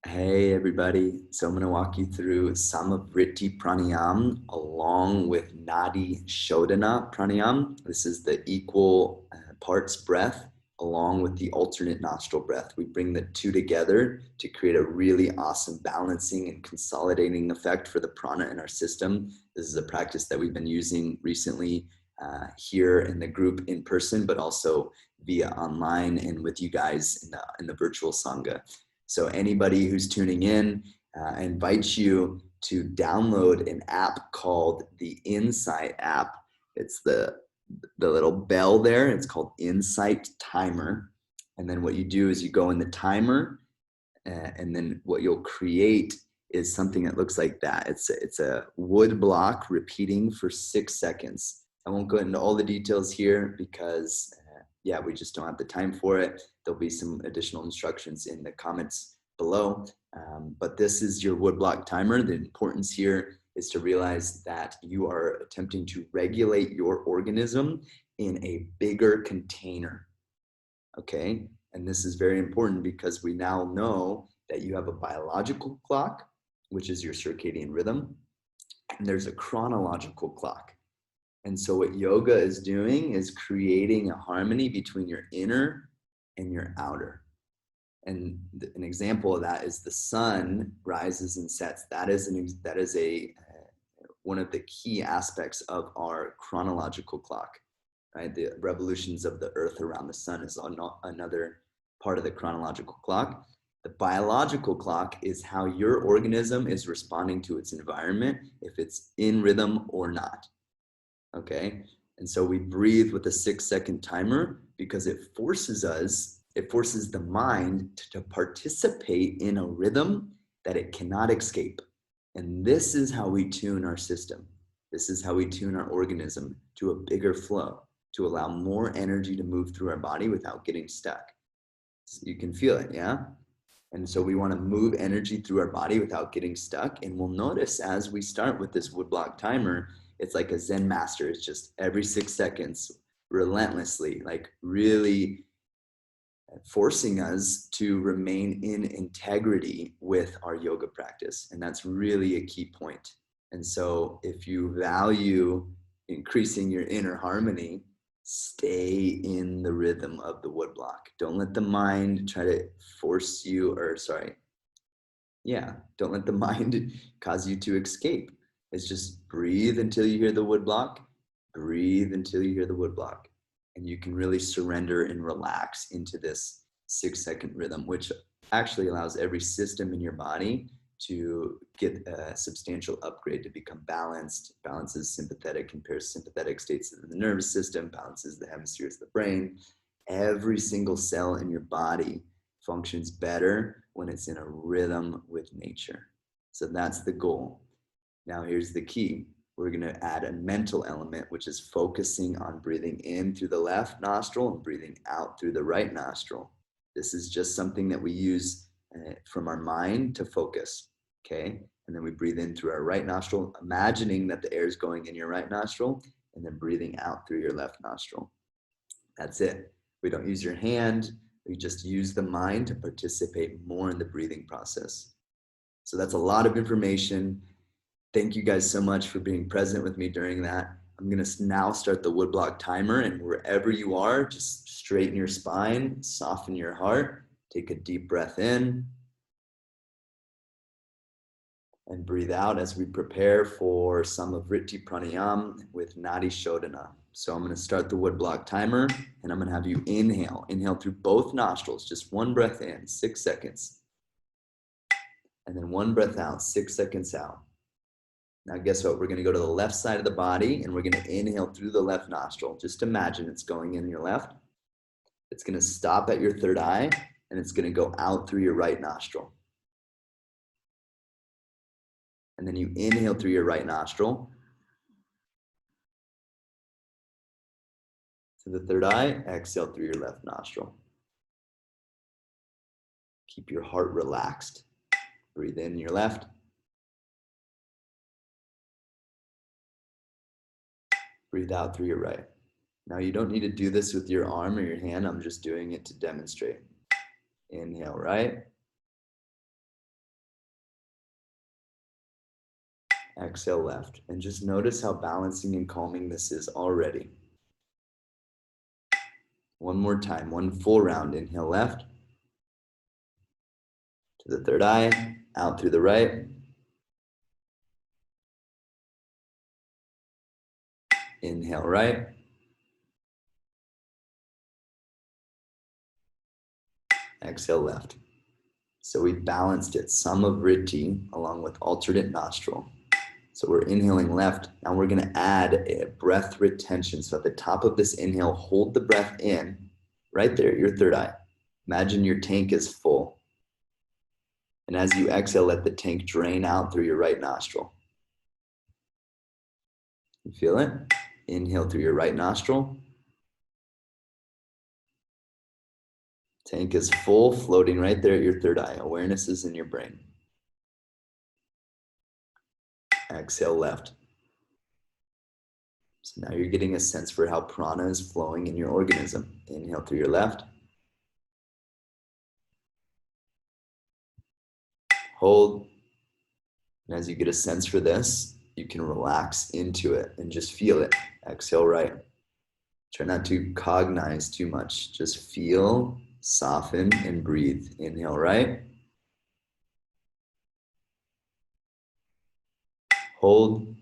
Hey everybody, so I'm going to walk you through some of Vrtti Pranayama along with Nadi Shodhana Pranayama. This is the equal parts breath along with the alternate nostril breath. We bring the two together to create a really awesome balancing and consolidating effect for the prana in our system. This is a practice that we've been using recently here in the group in person, but also via online and with you guys in the virtual Sangha. So anybody who's tuning in, I invite you to download an app called the Insight app. It's the little bell there. It's called Insight Timer. And then what you do is you go in the timer, and then what you'll create is something that looks like that. It's a wood block repeating for 6 seconds. I won't go into all the details here because we just don't have the time for it. There'll be some additional instructions in the comments below. But this is your woodblock timer. The importance here is to realize that you are attempting to regulate your organism in a bigger container. Okay? And this is very important because we now know that you have a biological clock, which is your circadian rhythm, and there's a chronological clock. And so what yoga is doing is creating a harmony between your inner and your outer. And an example of that is the sun rises and sets. That is one of the key aspects of our chronological clock, right? The revolutions of the earth around the sun is another part of the chronological clock. The biological clock is how your organism is responding to its environment, if it's in rhythm or not. Okay, and so we breathe with a 6-second timer because it forces the mind to participate in a rhythm that it cannot escape. And this is how we tune our system. This is how we tune our organism to a bigger flow, to allow more energy to move through our body without getting stuck. So you can feel it, yeah? And so we want to move energy through our body without getting stuck. And we'll notice as we start with this woodblock timer, it's like a Zen master. It's just every 6 seconds, relentlessly, like really forcing us to remain in integrity with our yoga practice. And that's really a key point. And so if you value increasing your inner harmony, stay in the rhythm of the woodblock. Don't let the mind try to force you, don't let the mind cause you to escape. It's just breathe until you hear the woodblock, breathe until you hear the woodblock. And you can really surrender and relax into this 6-second rhythm, which actually allows every system in your body to get a substantial upgrade to become balanced. Balances sympathetic and parasympathetic states of the nervous system, balances the hemispheres of the brain. Every single cell in your body functions better when it's in a rhythm with nature. So that's the goal. Now here's the key. We're going to add a mental element, which is focusing on breathing in through the left nostril and breathing out through the right nostril. This is just something that we use from our mind to focus, okay? And then we breathe in through our right nostril, imagining that the air is going in your right nostril, and then breathing out through your left nostril. That's it. We don't use your hand. We just use the mind to participate more in the breathing process. So that's a lot of information. Thank you guys so much for being present with me during that. I'm going to now start the woodblock timer, and wherever you are, just straighten your spine, soften your heart, take a deep breath in, and breathe out as we prepare for some of Vrtti Pranayama with Nadi Shodhana. So I'm going to start the woodblock timer, and I'm going to have you inhale. Inhale through both nostrils, just one breath in, 6 seconds. And then one breath out, 6 seconds out. Now guess what? We're going to go to the left side of the body, and we're going to inhale through the left nostril. Just imagine it's going in your left. It's going to stop at your third eye, and it's going to go out through your right nostril. And then you inhale through your right nostril to the third eye, exhale through your left nostril. Keep your heart relaxed. Breathe in your left. Breathe out through your right. Now you don't need to do this with your arm or your hand. I'm just doing it to demonstrate. Inhale right. Exhale left. And just notice how balancing and calming this is already. One more time, one full round. Inhale left. To the third eye, out through the right. Inhale right. Exhale left. So we balanced it, sama vritti, along with alternate nostril. So we're inhaling left. Now we're going to add a breath retention. So at the top of this inhale, hold the breath in, right there, your third eye. Imagine your tank is full. And as you exhale, let the tank drain out through your right nostril. You feel it? Inhale through your right nostril. Tank is full, floating right there at your third eye. Awareness is in your brain. Exhale left. So now you're getting a sense for how prana is flowing in your organism. Inhale through your left. Hold. And as you get a sense for this, you can relax into it and just feel it. Exhale right. Try not to cognize too much. Just feel, soften, and breathe. Inhale right. Hold.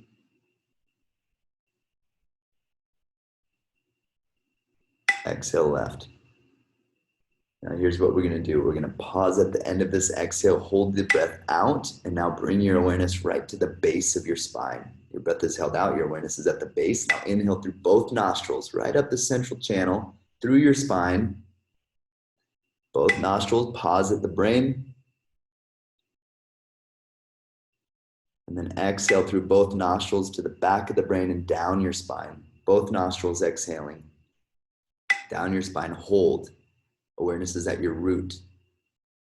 Exhale left. Now here's what we're going to do. We're going to pause at the end of this exhale, hold the breath out, and now bring your awareness right to the base of your spine. Your breath is held out, your awareness is at the base. Now inhale through both nostrils, right up the central channel, through your spine. Both nostrils, pause at the brain. And then exhale through both nostrils to the back of the brain and down your spine. Both nostrils exhaling. Down your spine, hold. Awareness is at your root.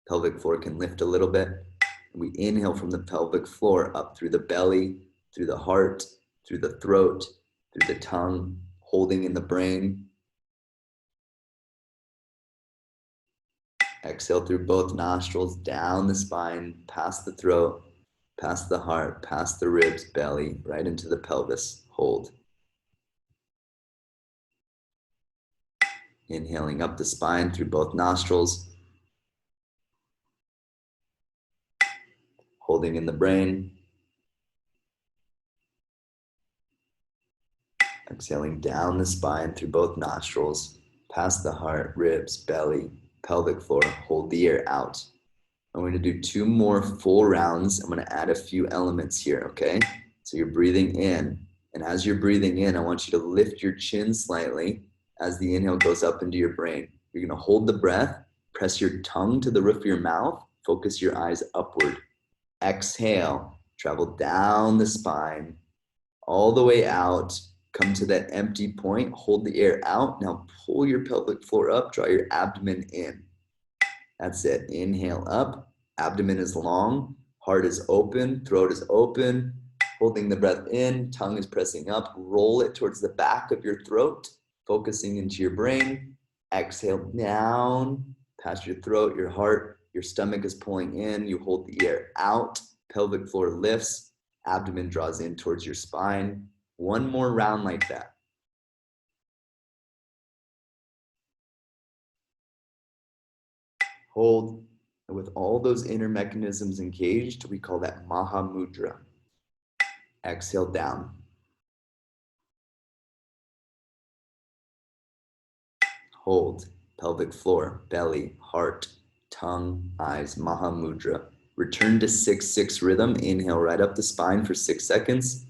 Pelvic floor can lift a little bit. We inhale from the pelvic floor up through the belly, through the heart, through the throat, through the tongue, holding in the brain. Exhale through both nostrils, down the spine, past the throat, past the heart, past the ribs, belly, right into the pelvis. Hold. Inhaling up the spine through both nostrils. Holding in the brain. Exhaling down the spine through both nostrils, past the heart, ribs, belly, pelvic floor. Hold the air out. I'm going to do 2 more full rounds. I'm going to add a few elements here, okay? So you're breathing in. And as you're breathing in, I want you to lift your chin slightly as the inhale goes up into your brain. You're going to hold the breath, press your tongue to the roof of your mouth, focus your eyes upward. Exhale, travel down the spine, all the way out. Come to that empty point, hold the air out. Now pull your pelvic floor up, draw your abdomen in. That's it. Inhale up, abdomen is long, heart is open, throat is open, holding the breath in, tongue is pressing up, roll it towards the back of your throat, focusing into your brain. Exhale down, past your throat, your heart, your stomach is pulling in, you hold the air out, pelvic floor lifts, abdomen draws in towards your spine. 1 more round like that. Hold. And with all those inner mechanisms engaged, we call that Mahamudra. Exhale down. Hold. Pelvic floor, belly, heart, tongue, eyes, Mahamudra. Return to 6-6 rhythm. Inhale right up the spine for 6 seconds.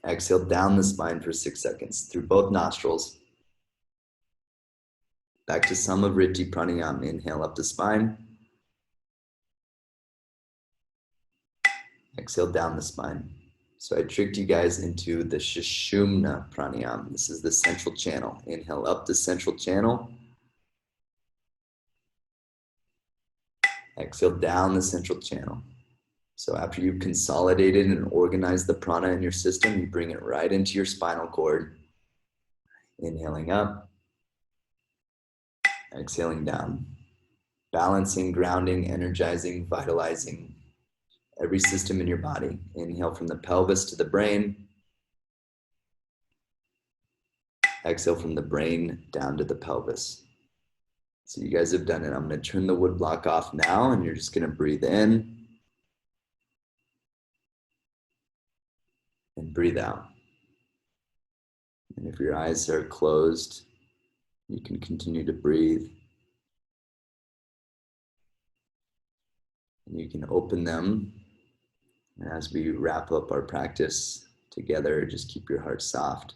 Exhale down the spine for 6 seconds through both nostrils. Back to sama vritti pranayama. Inhale up the spine. Exhale down the spine. So I tricked you guys into the Shushumna pranayama. This is the central channel. Inhale up the central channel. Exhale down the central channel. So after you've consolidated and organized the prana in your system, you bring it right into your spinal cord. Inhaling up. Exhaling down. Balancing, grounding, energizing, vitalizing. every system in your body. Inhale from the pelvis to the brain. Exhale from the brain down to the pelvis. So you guys have done it. I'm going to turn the wood block off now, and you're just going to breathe in and breathe out. And if your eyes are closed, you can continue to breathe. And you can open them. And as we wrap up our practice together, just keep your heart soft.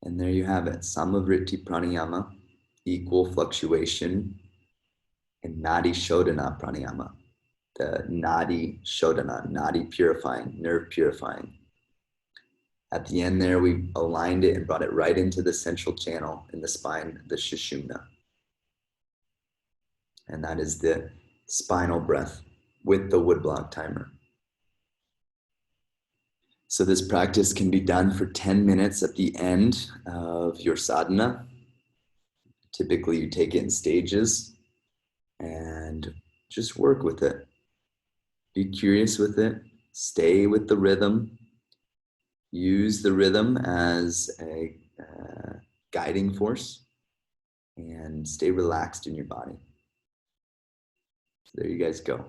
And there you have it, Vrtti Pranayama, equal fluctuation, and Nadi Shodhana Pranayama, the Nadi Shodhana, Nadi purifying, nerve purifying. At the end there, we aligned it and brought it right into the central channel in the spine, the Shushumna. And that is the spinal breath with the woodblock timer. So this practice can be done for 10 minutes at the end of your sadhana. Typically you take it in stages and just work with it. Be curious with it. Stay with the rhythm. Use the rhythm as a guiding force and stay relaxed in your body. So there you guys go.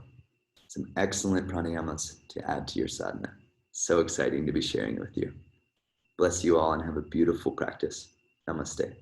Some excellent pranayamas to add to your sadhana. So exciting to be sharing it with you. Bless you all and have a beautiful practice. Namaste.